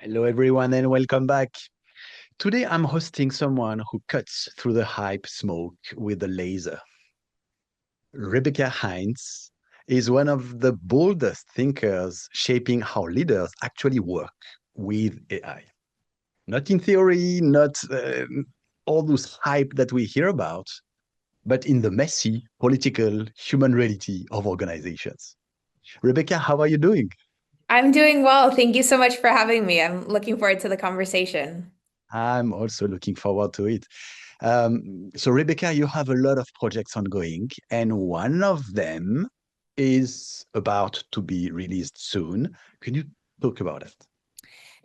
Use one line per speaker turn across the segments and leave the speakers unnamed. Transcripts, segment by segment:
Hello, everyone, and welcome back. Today, I'm hosting someone who cuts through the hype smoke with a laser. Rebecca Hinds is one of the boldest thinkers shaping how leaders actually work with AI. Not in theory, not all those hype that we hear about, but in the messy, political, human reality of organizations. Rebecca, how are you doing?
I'm doing well. Thank you so much for having me. I'm looking forward to the conversation.
I'm also looking forward to it. So, Rebecca, you have a lot of projects ongoing, and one of them is about to be released soon. Can you talk about it?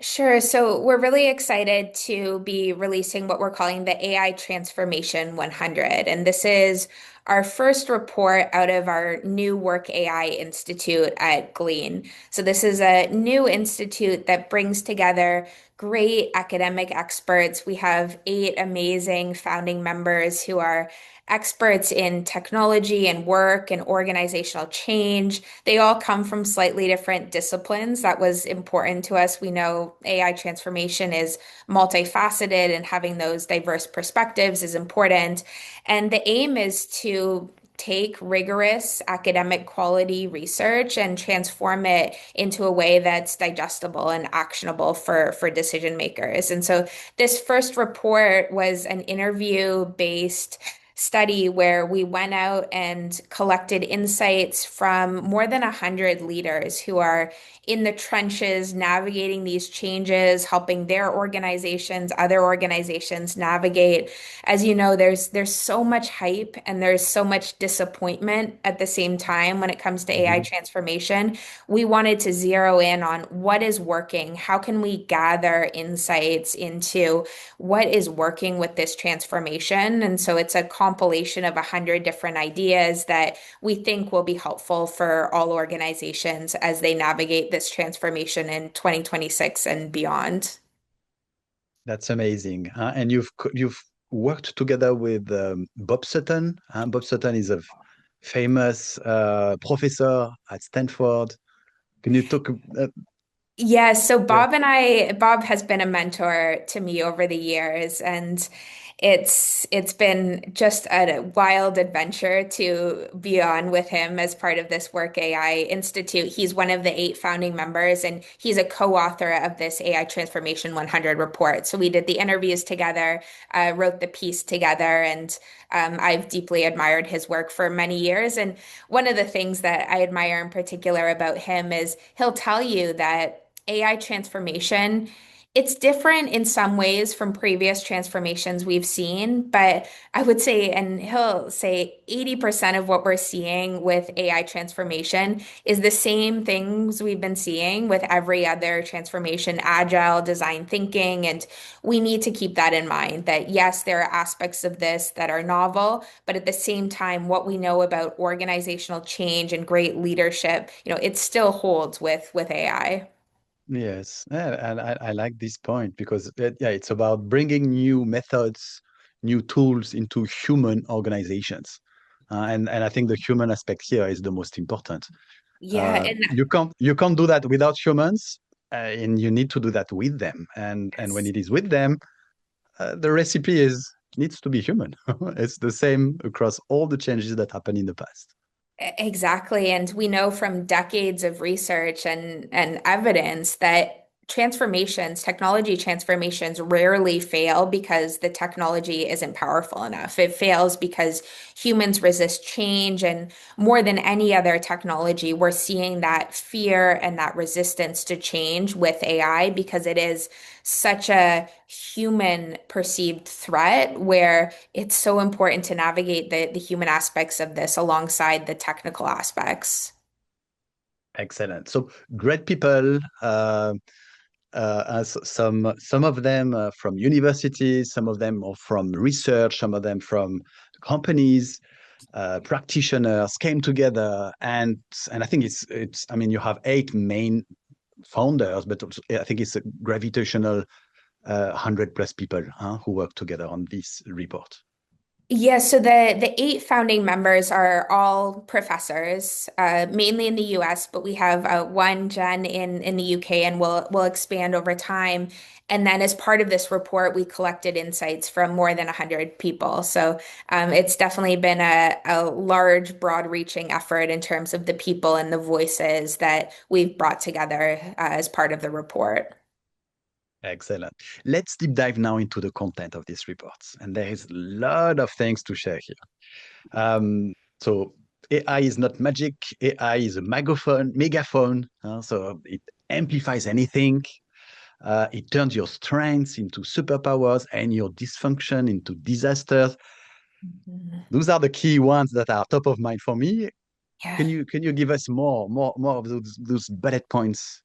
Sure. So we're really excited to be releasing what we're calling the AI Transformation 100. And this is our first report out of our new Work AI Institute at Glean. So this is a new institute that brings together great academic experts. We have 8 amazing founding members who are experts in technology and work and organizational change. They all come from slightly different disciplines. That was important to us. We know AI transformation is multifaceted, and having those diverse perspectives is important. And the aim is to take rigorous academic quality research and transform it into a way that's digestible and actionable for decision makers. And so this first report was an interview based study where we went out and collected insights from more than 100 leaders who are in the trenches navigating these changes, helping their organizations, other organizations navigate. As you know, there's so much hype and there's so much disappointment at the same time when it comes to AI
Mhm.
transformation. We wanted to zero in on what is working, how can we gather insights into what is working with this transformation. And so it's a compilation of 100 different ideas that we think will be helpful for all organizations as they navigate this transformation in 2026 and beyond.
That's amazing. And you've worked together with Bob Sutton. Bob Sutton is a famous professor at Stanford. Can you talk?
Yes, so
Yeah.
Bob has been a mentor to me over the years, and it's been just a wild adventure to be on with him as part of this Work AI Institute. He's one of the 8 founding members, and he's a co-author of this AI Transformation 100 report. So we did the interviews together, wrote the piece together, and I've deeply admired his work for many years. And one of the things that I admire in particular about him is he'll tell you that AI transformation, it's different in some ways from previous transformations we've seen, but I would say, and he'll say 80% of what we're seeing with AI transformation is the same things we've been seeing with every other transformation, agile design thinking. And we need to keep that in mind that yes, there are aspects of this that are novel, but at the same time, what we know about organizational change and great leadership, it still holds with AI.
Yes, yeah, and I like this point because yeah, it's about bringing new methods, new tools into human organizations, and I think the human aspect here is the most important.
Yeah, and
You can't do that without humans, and you need to do that with them. And when
that's
it is with them, the recipe is needs to be human. It's the same across all the changes that happened in the past.
exactly. And we know from decades of research and evidence that technology transformations rarely fail because the technology isn't powerful enough. It fails because humans resist change. And more than any other technology, we're seeing that fear and that resistance to change with AI because it is such a human perceived threat where it's so important to navigate the human aspects of this alongside the technical aspects.
Excellent. So great people. As some of them from universities, some of them are from research, some of them from companies, practitioners came together, and I think it's. I mean, you have 8 main founders, but also, I think it's a gravitational 100 plus people who work together on this report.
Yeah, so the eight founding members are all professors, mainly in the US, but we have one Jen in the UK, and we'll expand over time. And then, as part of this report, we collected insights from more than 100 people. So it's definitely been a large, broad-reaching effort in terms of the people and the voices that we've brought together as part of the report.
Excellent. Let's deep dive now into the content of these reports. And there is a lot of things to share here. So AI is not magic. AI is a megaphone. So it amplifies anything. It turns your strengths into superpowers and your dysfunction into disasters.
Mhm.
Those are the key ones that are top of mind for me.
Yeah.
Can you give us more of those bullet points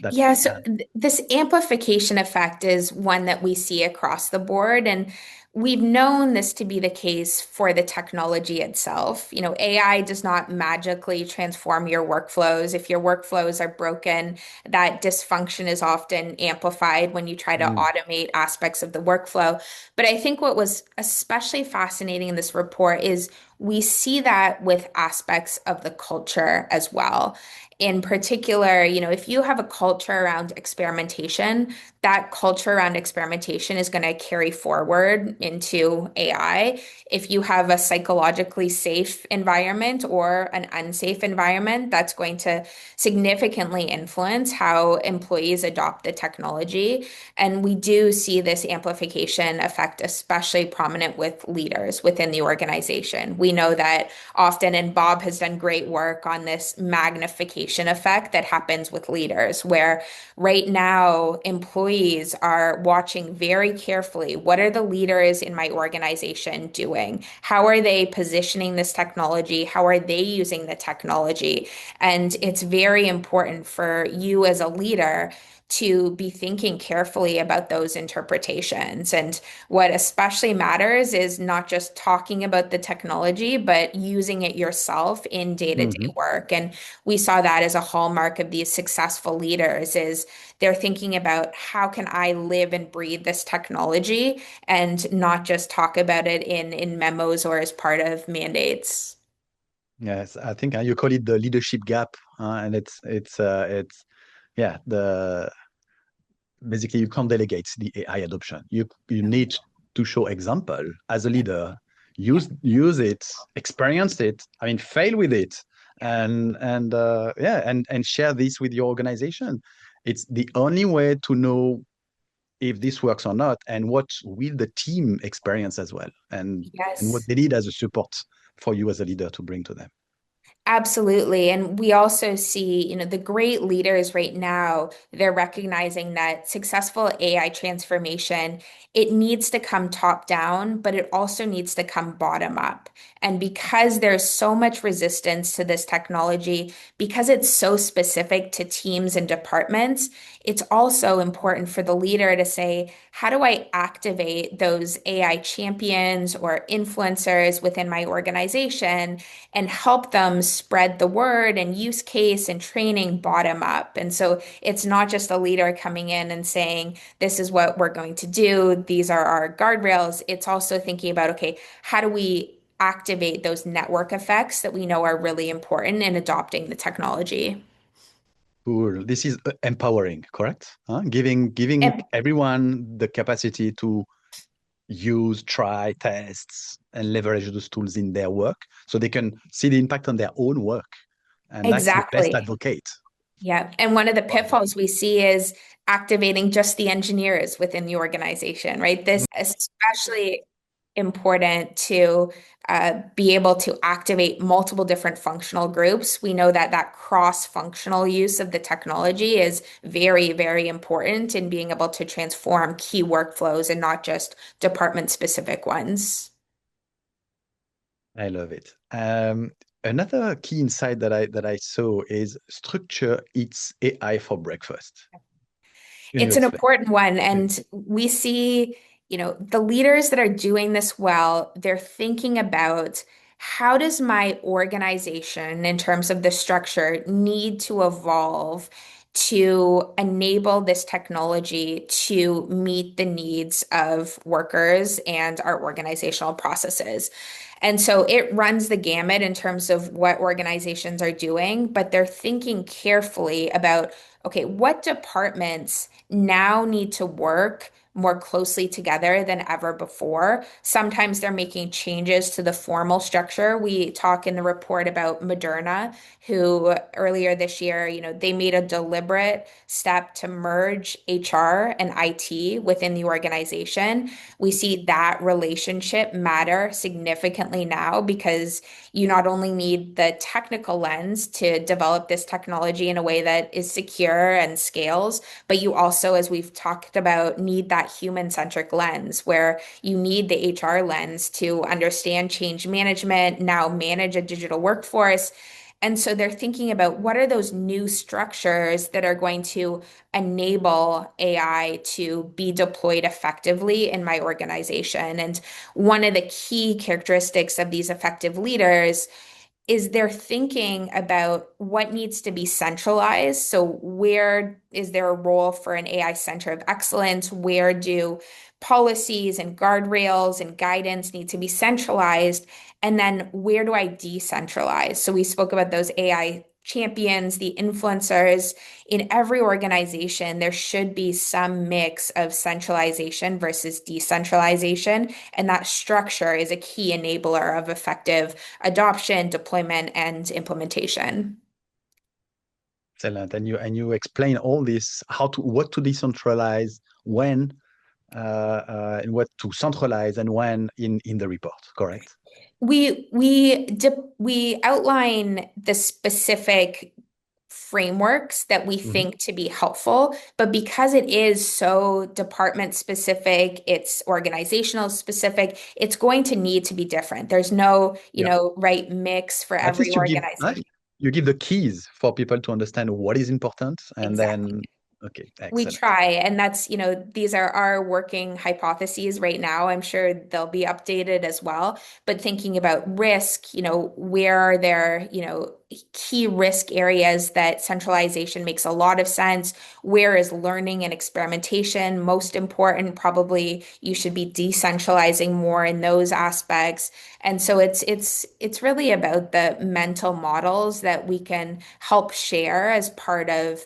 that
Yeah, so this amplification effect is one that we see across the board, and we've known this to be the case for the technology itself. You know, AI does not magically transform your workflows. If your workflows are broken, that dysfunction is often amplified when you try to
Mm,
automate aspects of the workflow. But I think what was especially fascinating in this report is we see that with aspects of the culture as well. In particular, you know, if you have a culture around experimentation, that culture around experimentation is going to carry forward into AI. If you have a psychologically safe environment or an unsafe environment, that's going to significantly influence how employees adopt the technology. And we do see this amplification effect especially prominent with leaders within the organization. We know that often, and Bob has done great work on this magnification effect that happens with leaders, where right now employees are watching very carefully what are the leaders in my organization doing? How are they positioning this technology? How are they using the technology? And it's very important for you as a leader to be thinking carefully about those interpretations. And what especially matters is not just talking about the technology, but using it yourself in day-to-day
mhm.
work. And we saw that as a hallmark of these successful leaders is they're thinking about how can I live and breathe this technology and not just talk about it in memos or as part of mandates.
Yes, I think you call it the leadership gap, and it's yeah, the basically you can't delegate the AI adoption. You need to show example as a leader. Use it, experience it. I mean, fail with it, and share this with your organization. It's the only way to know if this works or not, and what will the team experience as well, and what
Yes.
they need as a support for you as a leader to bring to them.
Absolutely. And we also see, you know, the great leaders right now, they're recognizing that successful AI transformation, it needs to come top down, but it also needs to come bottom up. And because there's so much resistance to this technology, because it's so specific to teams and departments, it's also important for the leader to say, how do I activate those AI champions or influencers within my organization and help them spread the word and use case and training bottom up? And so it's not just a leader coming in and saying, this is what we're going to do, these are our guardrails. It's also thinking about, okay, how do we activate those network effects that we know are really important in adopting the technology?
Cool. This is empowering, correct? Giving
And
everyone the capacity to use, try, tests, and leverage those tools in their work so they can see the impact on their own work. And that's the best
exactly.
advocate.
Yeah. And one of the
Wow.
pitfalls we see is activating just the engineers within the organization, right? This is especially important to be able to activate multiple different functional groups. We know that that cross-functional use of the technology is very, very important in being able to transform key workflows and not just department-specific ones.
I love it. Another key insight that I saw is structure eats AI for breakfast. Can you
It's an
explain?
important one.
Yeah.
And we see, you know, the leaders that are doing this well, they're thinking about how does my organization, in terms of the structure, need to evolve to enable this technology to meet the needs of workers and our organizational processes. And so it runs the gamut in terms of what organizations are doing, but they're thinking carefully about, okay, what departments now need to work more closely together than ever before. Sometimes they're making changes to the formal structure. We talk in the report about Moderna, who earlier this year, they made a deliberate step to merge HR and IT within the organization. We see that relationship matter significantly now because you not only need the technical lens to develop this technology in a way that is secure and scales, but you also, as we've talked about, need that human-centric lens where you need the HR lens to understand change management, now manage a digital workforce. And so they're thinking about what are those new structures that are going to enable AI to be deployed effectively in my organization. And one of the key characteristics of these effective leaders is they're thinking about what needs to be centralized. So where is there a role for an AI center of excellence? Where do policies and guardrails and guidance need to be centralized? And then where do I decentralize? So we spoke about those AI champions, the influencers. In every organization, there should be some mix of centralization versus decentralization. And that structure is a key enabler of effective adoption, deployment, and implementation.
Excellent. And you explain all this, what to decentralize, when, and what to centralize, and when in the report, correct?
We outline the specific frameworks that we
Mhm.
think to be helpful, but because it is so department specific, it's organizational specific, it's going to need to be different. There's no,
Yeah.
right mix for
At
every
least
organization.
you give the keys for people to understand what is important, and
Exactly.
then okay,
We
excellent.
try, and that's, these are our working hypotheses right now. I'm sure they'll be updated as well. But thinking about risk, where are there, key risk areas that centralization makes a lot of sense? Where is learning and experimentation most important? Probably you should be decentralizing more in those aspects. And so it's really about the mental models that we can help share as part of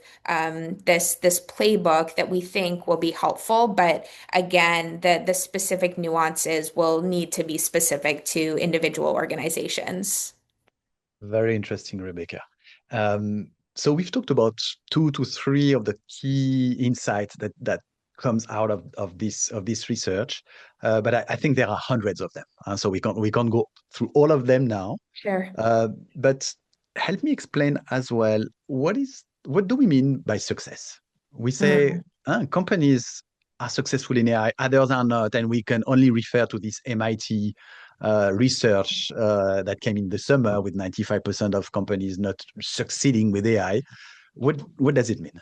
this playbook that we think will be helpful. But again, the specific nuances will need to be specific to individual organizations.
Very interesting, Rebecca. So we've talked about two to three of the key insights that comes out of this research, but I think there are hundreds of them, so we can't go through all of them now.
Sure.
But help me explain as well, what do we mean by success? We say
Mm.
companies are successful in AI, others are not, and we can only refer to this MIT research that came in the summer with 95% of companies not succeeding with AI. What does it mean?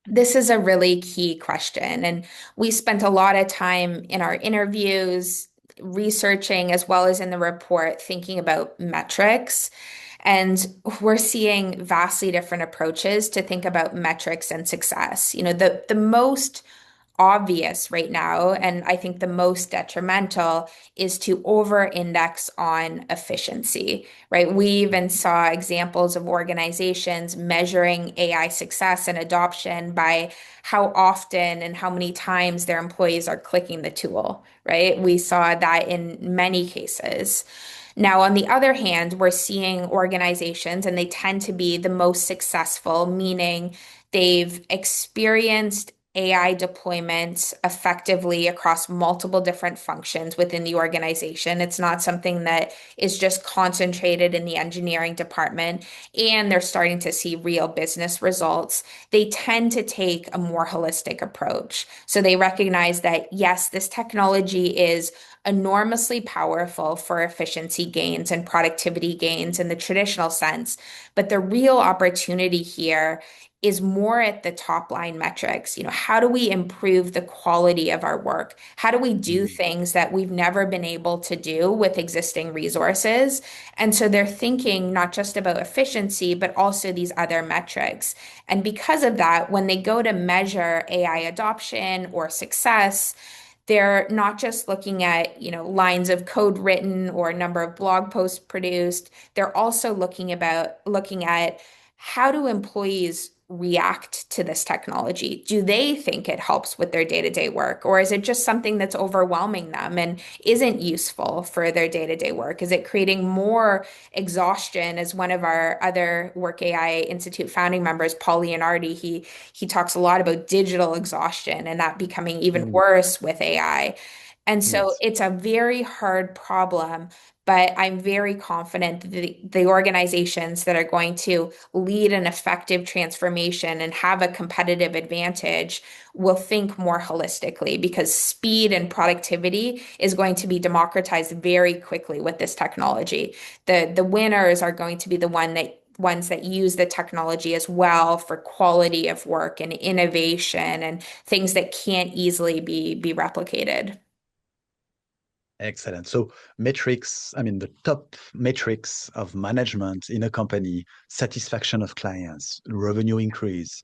This is a really key question. And we spent a lot of time in our interviews researching, as well as in the report, thinking about metrics. And we're seeing vastly different approaches to think about metrics and success. The most obvious right now, and I think the most detrimental, is to over-index on efficiency, right? We even saw examples of organizations measuring AI success and adoption by how often and how many times their employees are clicking the tool, right? We saw that in many cases. Now, on the other hand, we're seeing organizations, and they tend to be the most successful, meaning they've experienced AI deployments effectively across multiple different functions within the organization. It's not something that is just concentrated in the engineering department, and they're starting to see real business results. They tend to take a more holistic approach. So they recognize that, yes, this technology is enormously powerful for efficiency gains and productivity gains in the traditional sense, but the real opportunity here is more at the top line metrics. How do we improve the quality of our work? How do we do
Mhm.
things that we've never been able to do with existing resources? And so they're thinking not just about efficiency, but also these other metrics. And because of that, when they go to measure AI adoption or success, they're not just looking at, lines of code written or number of blog posts produced. They're also looking at how do employees react to this technology? Do they think it helps with their day-to-day work, or is it just something that's overwhelming them and isn't useful for their day-to-day work? Is it creating more exhaustion? As one of our other Work AI Institute founding members, Paul Leonardi, he talks a lot about digital exhaustion and that becoming even
Mhm.
worse with AI. And so
Yes.
it's a very hard problem, but I'm very confident that the organizations that are going to lead an effective transformation and have a competitive advantage will think more holistically because speed and productivity is going to be democratized very quickly with this technology. The winners are going to be the ones that use the technology as well for quality of work and innovation and things that can't easily be replicated.
Excellent. So metrics, I mean, the top metrics of management in a company, satisfaction of clients, revenue increase,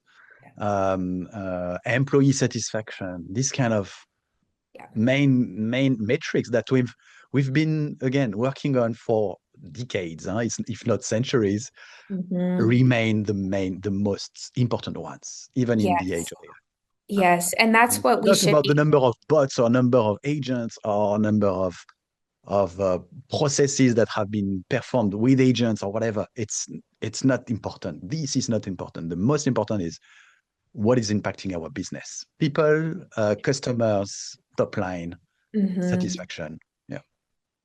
employee satisfaction, this kind of
Yeah.
main metrics that we've been again working on for decades, it's, if not centuries,
Hmm.
remain the most important ones, even in the age
Yes.
of AI.
Yes. And that's
It's
what we
not
should
about the
be.
number of bots or number of agents or number of processes that have been performed with agents or whatever. It's not important. This is not important. The most important is what is impacting our business. People, customers, top line,
Mhm.
satisfaction. Yeah.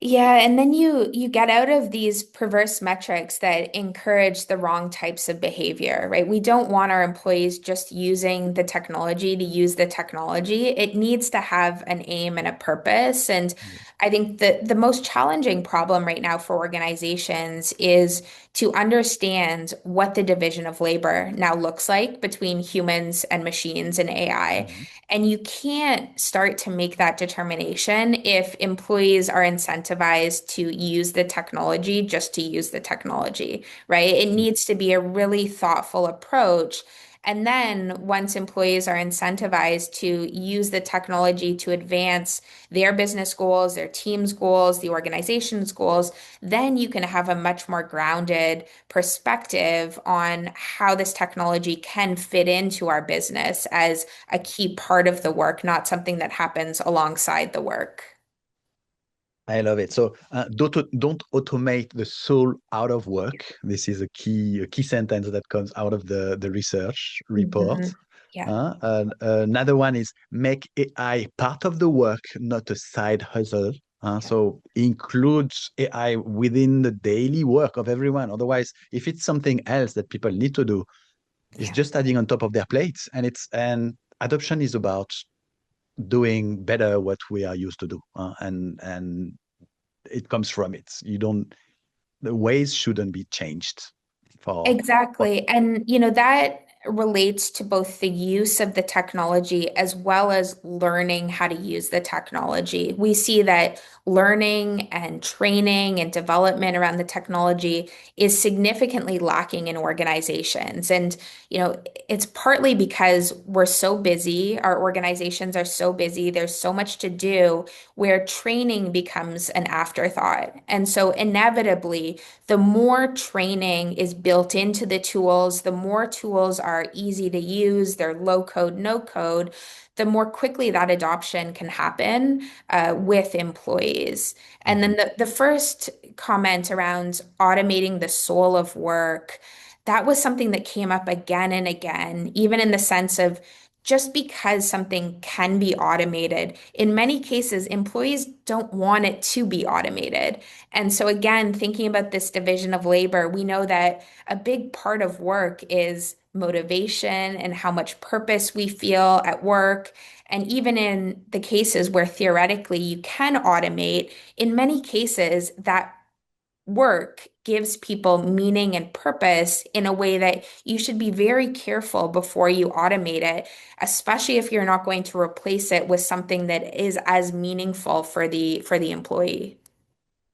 Yeah, and then you get out of these perverse metrics that encourage the wrong types of behavior, right? We don't want our employees just using the technology to use the technology. It needs to have an aim and a purpose. And
Yes.
I think the most challenging problem right now for organizations is to understand what the division of labor now looks like between humans and machines and AI.
Mhm.
And you can't start to make that determination if employees are incentivized to use the technology just to use the technology, right? It needs to be a really thoughtful approach. And then once employees are incentivized to use the technology to advance their business goals, their team's goals, the organization's goals, then you can have a much more grounded perspective on how this technology can fit into our business as a key part of the work, not something that happens alongside the work.
I love it. So don't automate the soul out of work. This is a key sentence that comes out of the research report.
Hmm. Yeah.
And another one is make AI part of the work, not a side hustle.
Yeah.
So include AI within the daily work of everyone. Otherwise, if it's something else that people need to do, it's
Yeah.
just adding on top of their plates. And adoption is about doing better what we are used to do, and it comes from it. You don't The ways shouldn't be changed for
Exactly. And, that relates to both the use of the technology as well as learning how to use the technology. We see that learning and training and development around the technology is significantly lacking in organizations. And, it's partly because we're so busy, our organizations are so busy, there's so much to do where training becomes an afterthought. And so inevitably, the more training is built into the tools, the more tools are easy to use, they're low code, no code, the more quickly that adoption can happen with employees. And then
Mhm.
the first comment around automating the soul of work, that was something that came up again and again, even in the sense of just because something can be automated, in many cases, employees don't want it to be automated. And so, again, thinking about this division of labor, we know that a big part of work is motivation and how much purpose we feel at work. And even in the cases where theoretically you can automate, in many cases, that work gives people meaning and purpose in a way that you should be very careful before you automate it, especially if you're not going to replace it with something that is as meaningful for the employee.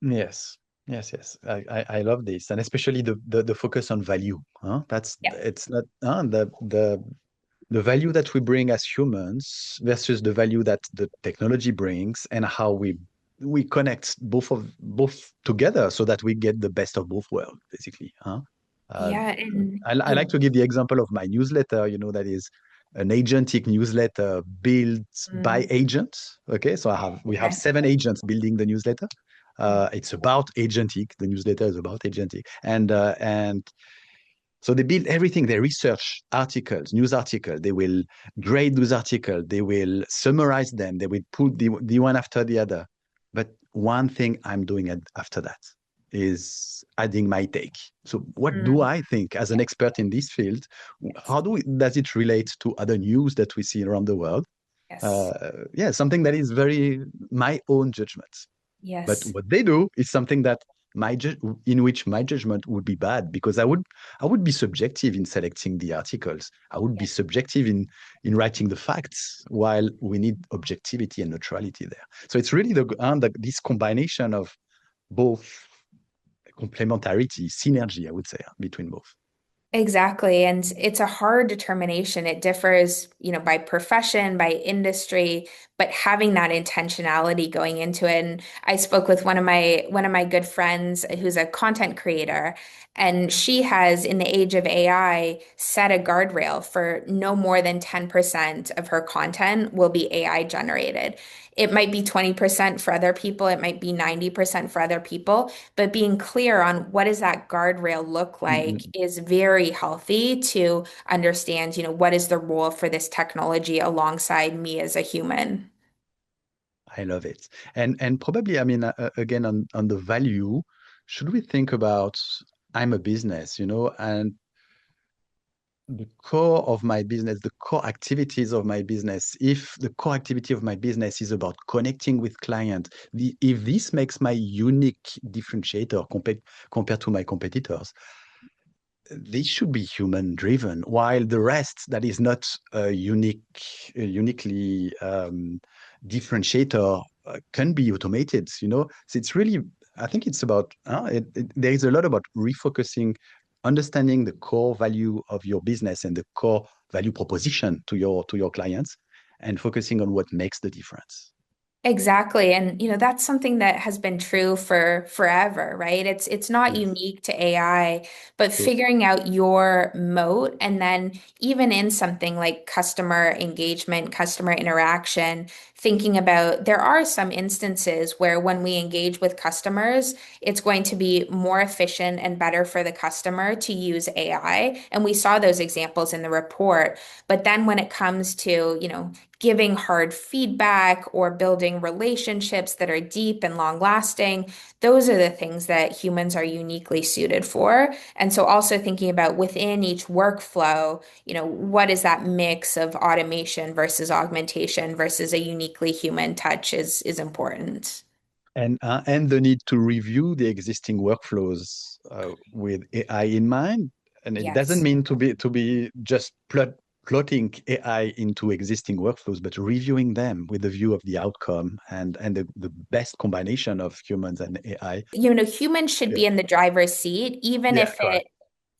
Yes, yes. I love this, and especially the focus on value. Huh? That's
Yeah.
it's not the value that we bring as humans versus the value that the technology brings, and how we connect both together so that we get the best of both worlds, basically. Huh? Uh,
Yeah, and
I like to give the example of my newsletter. That is an agentic newsletter built by
mm,
agents. Okay, so we have
okay.
7 agents building the newsletter.
Mm,
It's about agentic. The newsletter is about agentic, and so they build everything. They research articles, news articles. They will grade those articles. They will summarize them. They will put the one after the other. But one thing I'm doing after that is adding my take. So what do
mm,
I think as
yeah,
an expert in this field?
yes,
How does it relate to other news that we see around the world?
yes,
Yeah, something that is very my own judgment. But
yes,
what they do is something that in which my judgment would be bad, because I would be subjective in selecting the articles. I would be
yeah.
subjective in writing the facts, while we need objectivity and neutrality there. So it's really this combination of both complementarity, synergy, I would say, between both.
Exactly. And it's a hard determination. It differs, by profession, by industry, but having that intentionality going into it. And I spoke with one of my good friends who's a content creator, and she has, in the age of AI, set a guardrail for no more than 10% of her content will be AI generated. It might be 20% for other people, it might be 90% for other people, but being clear on what does that guardrail look like
Mm-mm.
is very healthy to understand, what is the role for this technology alongside me as a human.
I love it. And probably, I mean, again, on the value, should we think about I'm a business, and the core of my business, the core activities of my business, if the core activity of my business is about connecting with clients, if this makes my unique differentiator compared to my competitors, this should be human driven, while the rest that is not uniquely differentiator can be automated. So it's really, I think it's about there is a lot about refocusing, understanding the core value of your business and the core value proposition to your clients, and focusing on what makes the difference.
Exactly. And that's something that has been true for forever, right? It's not
Yes,
unique to AI, but
true.
figuring out your moat, and then even in something like customer engagement, customer interaction, thinking about there are some instances where when we engage with customers, it's going to be more efficient and better for the customer to use AI. And we saw those examples in the report. But then when it comes to, giving hard feedback or building relationships that are deep and long lasting, those are the things that humans are uniquely suited for. And so also thinking about within each workflow, what is that mix of automation versus augmentation versus a uniquely human touch is important.
And the need to review the existing workflows with AI in mind. And it doesn't
Yes.
mean to be just plotting AI into existing workflows, but reviewing them with the view of the outcome and the best combination of humans and AI.
Humans should
Yeah,
be in the driver's seat, even
yeah,
if
correct.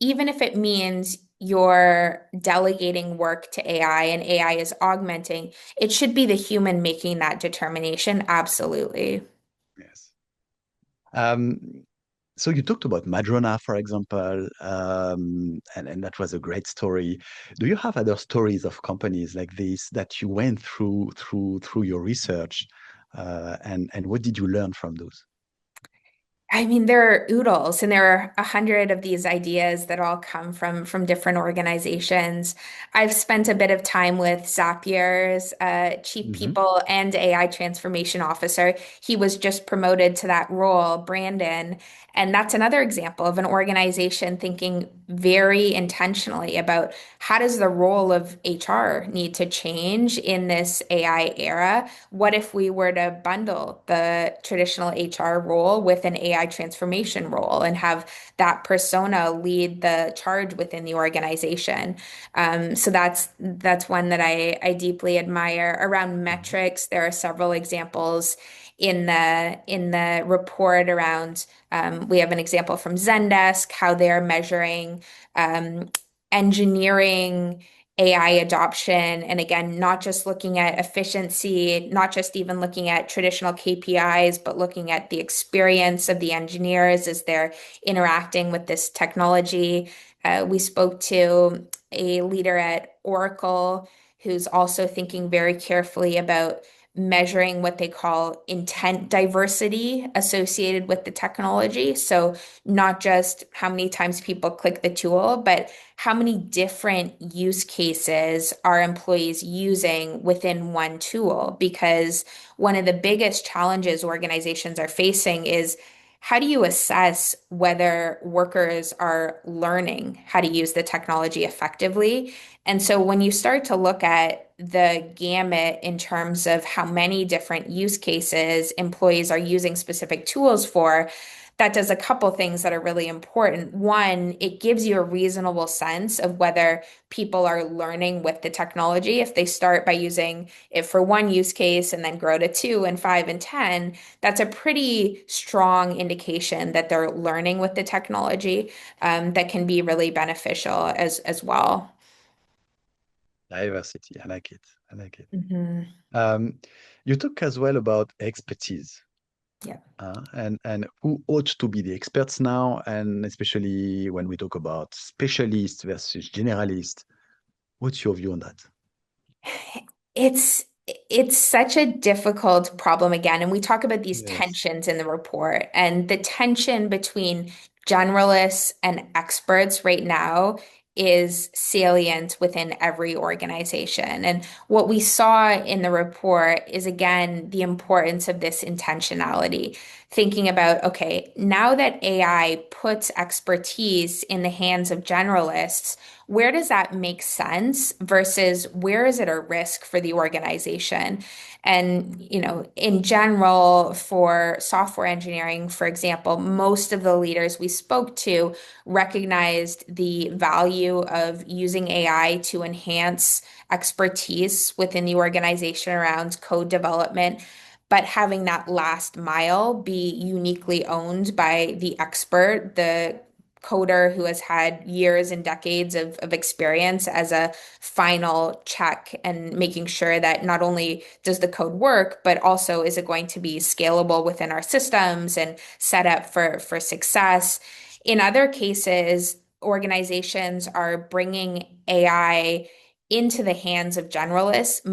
it means you're delegating work to AI and AI is augmenting. It should be the human making that determination. Absolutely.
Yes. Um, so you talked about Madrona, for example, and that was a great story. Do you have other stories of companies like this that you went through your research, and what did you learn from those?
I mean, there are oodles, and there are 100 of these ideas that all come from different organizations. I've spent a bit of time with Zapier's Chief
Hmm.
People and AI Transformation Officer. He was just promoted to that role, Brandon, and that's another example of an organization thinking very intentionally about how does the role of HR need to change in this AI era? What if we were to bundle the traditional HR role with an AI AI transformation role and have that persona lead the charge within the organization. So that's one that I deeply admire. Around
Mhm.
metrics, there are several examples in the report around. We have an example from Zendesk, how they're measuring um, engineering AI adoption. And again, not just looking at efficiency, not just even looking at traditional KPIs, but looking at the experience of the engineers as they're interacting with this technology. We spoke to a leader at Oracle who's also thinking very carefully about measuring what they call intent diversity associated with the technology. So, not just how many times people click the tool, but how many different use cases are employees using within one tool? Because one of the biggest challenges organizations are facing is how do you assess whether workers are learning how to use the technology effectively? And so when you start to look at the gamut in terms of how many different use cases employees are using specific tools for, that does a couple things that are really important. One, it gives you a reasonable sense of whether people are learning with the technology. If they start by using it for one use case and then grow to two and five and 10, that's a pretty strong indication that they're learning with the technology, that can be really beneficial as well.
Diversity. I like it. I like it.
Hmm.
Um, you talk as well about expertise,
Yeah.
and who ought to be the experts now, and especially when we talk about specialists versus generalists. What's your view on that?
It's it's such a difficult problem again, and we talk about these
Yes.
tensions in the report, and the tension between generalists and experts right now is salient within every organization. And what we saw in the report is again the importance of this intentionality. Thinking about, okay, now that AI puts expertise in the hands of generalists, where does that make sense versus where is it a risk for the organization? And, in general, for software engineering, for example, most of the leaders we spoke to recognized the value of using AI to enhance expertise within the organization around code development, but having that last mile be uniquely owned by the expert, the coder who has had years and decades of experience as a final check and making sure that not only does the code work, but also is it going to be scalable within our systems and set up for success. In other cases, organizations are bringing AI into the hands of generalists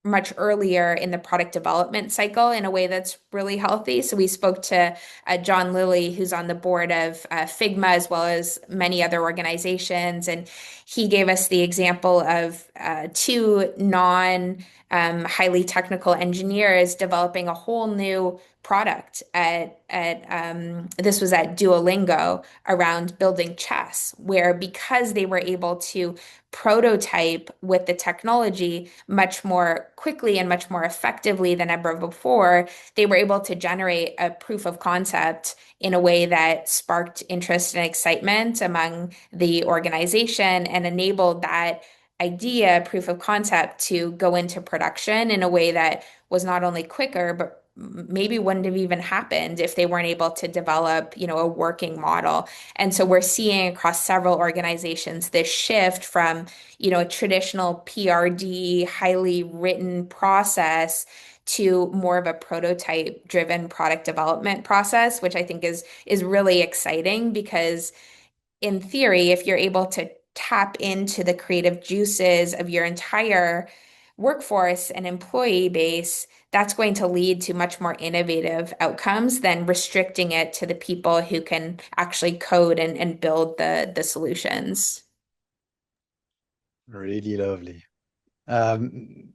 much earlier in the product development cycle in a way that's really healthy. So we spoke to John Lilly, who's on the board of Figma as well as many other organizations, and he gave us the example of two non highly technical engineers developing a whole new product at this was at Duolingo around building chess, where because they were able to prototype with the technology much more quickly and much more effectively than ever before, they were able to generate a proof of concept in a way that sparked interest and excitement among the organization and enabled that idea, proof of concept, to go into production in a way that was not only quicker, but maybe wouldn't have even happened if they weren't able to develop, a working model. And so we're seeing across several organizations this shift from, a traditional PRD, highly written process to more of a prototype driven product development process, which I think is really exciting because in theory, if you're able to tap into the creative juices of your entire workforce and employee base, that's going to lead to much more innovative outcomes than restricting it to the people who can actually code and build the solutions.
Really lovely. Um,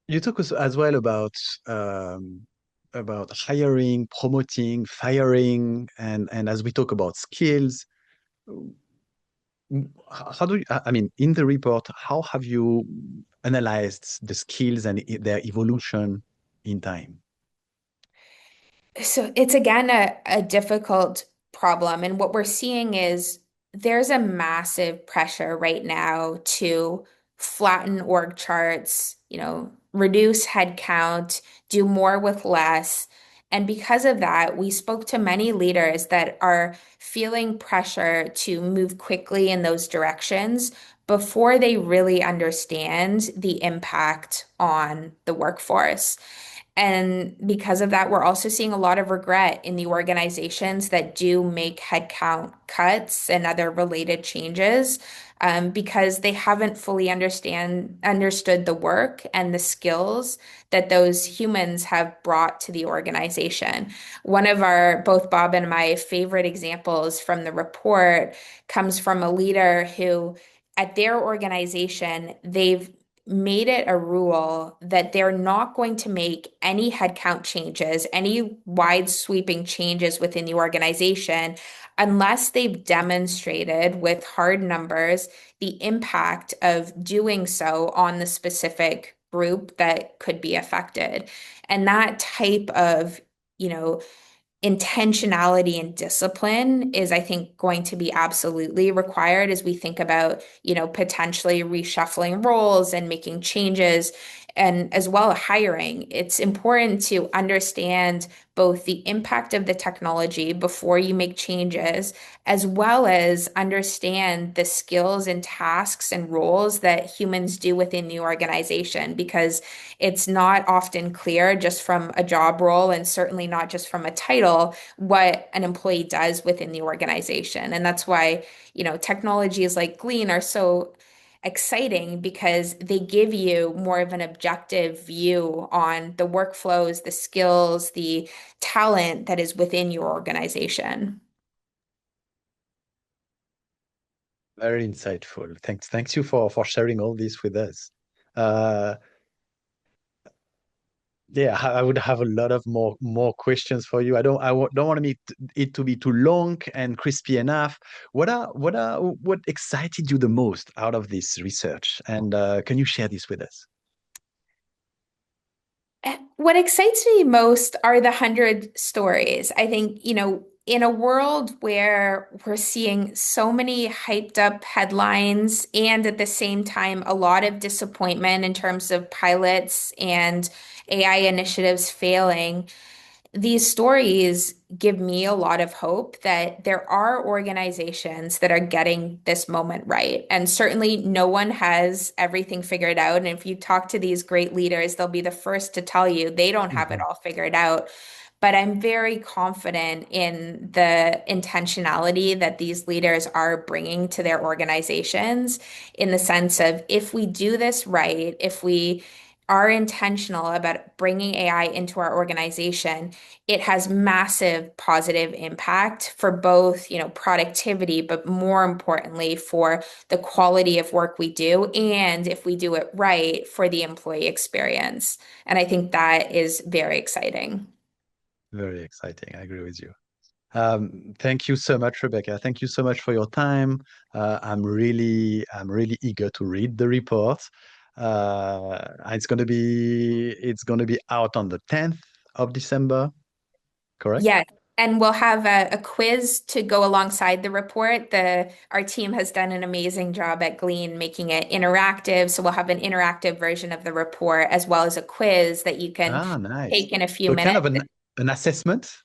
you talk as well about hiring, promoting, firing, and as we talk about skills, how do you, I mean, in the report, how have you analyzed the skills and their evolution in time?
So it's again a difficult problem. And what we're seeing is there's a massive pressure right now to flatten org charts, reduce headcount, do more with less. And because of that, we spoke to many leaders that are feeling pressure to move quickly in those directions before they really understand the impact on the workforce. And because of that, we're also seeing a lot of regret in the organizations that do make headcount cuts and other related changes, because they haven't fully understood the work and the skills that those humans have brought to the organization. One of both Bob and my favorite examples from the report comes from a leader who, at their organization, they've made it a rule that they're not going to make any headcount changes, any wide sweeping changes within the organization, unless they've demonstrated with hard numbers the impact of doing so on the specific group that could be affected. And that type of, you know, intentionality and discipline is, I think, going to be absolutely required as we think about, potentially reshuffling roles and making changes, and as well hiring. It's important to understand both the impact of the technology before you make changes, as well as understand the skills and tasks and roles that humans do within the organization, because it's not often clear just from a job role, and certainly not just from a title, what an employee does within the organization. And that's why, technologies like Glean are so exciting, because they give you more of an objective view on the workflows, the skills, the talent that is within your organization.
Very insightful. Thanks you for sharing all this with us. Uh, yeah, I would have a lot of more questions for you. Don't want it to be too long and crispy enough. What excited you the most out of this research? And can you share this with us?
What excites me most are the 100 stories. I think, in a world where we're seeing so many hyped up headlines and at the same time a lot of disappointment in terms of pilots and AI initiatives failing, these stories give me a lot of hope that there are organizations that are getting this moment right. And certainly no one has everything figured out. And if you talk to these great leaders, they'll be the first to tell you they don't have it
Mhm.
all figured out. But I'm very confident in the intentionality that these leaders are bringing to their organizations, in the sense of, if we do this right, if we are intentional about bringing AI into our organization, it has massive positive impact for both, productivity, but more importantly for the quality of work we do, and if we do it right, for the employee experience. And I think that is very exciting.
Very exciting. I agree with you. Thank you so much, Rebecca. Thank you so much for your time. I'm really eager to read the report. It's gonna be out on the 10th of December, correct?
Yeah, and we'll have a quiz to go alongside the report. Our team has done an amazing job at Glean making it interactive. So we'll have an interactive version of the report, as well as a quiz that you can
Ah, nice.
take in a few
So kind
minutes.
of an assessment.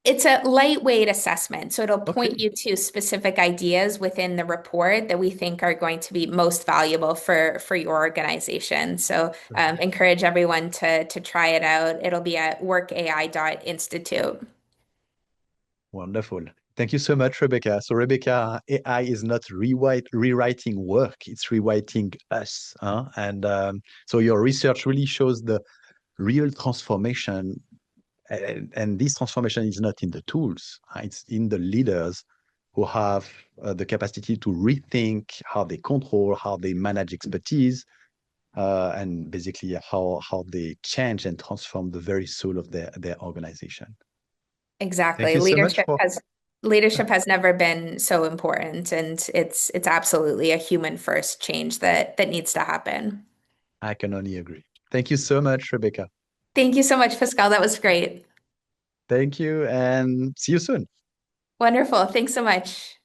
It's a lightweight assessment, so it'll point
Okay.
you to specific ideas within the report that we think are going to be most valuable for your organization. So encourage everyone to try it out. It'll be at workai.institute.
Wonderful. Thank you so much, Rebecca. So, Rebecca, AI is not rewriting work, it's rewriting us. Huh? And so your research really shows the real transformation. And this transformation is not in the tools, it's in the leaders who have the capacity to rethink how they control, how they manage expertise, and basically how they change and transform the very soul of their organization. Thank
Exactly.
you so much
Leadership has never been so important, and it's absolutely a human first change that needs to happen.
I can only agree. Thank you so much, Rebecca.
Thank you so much, Pascal. That was great.
Thank you and see you soon.
Wonderful. Thanks so much.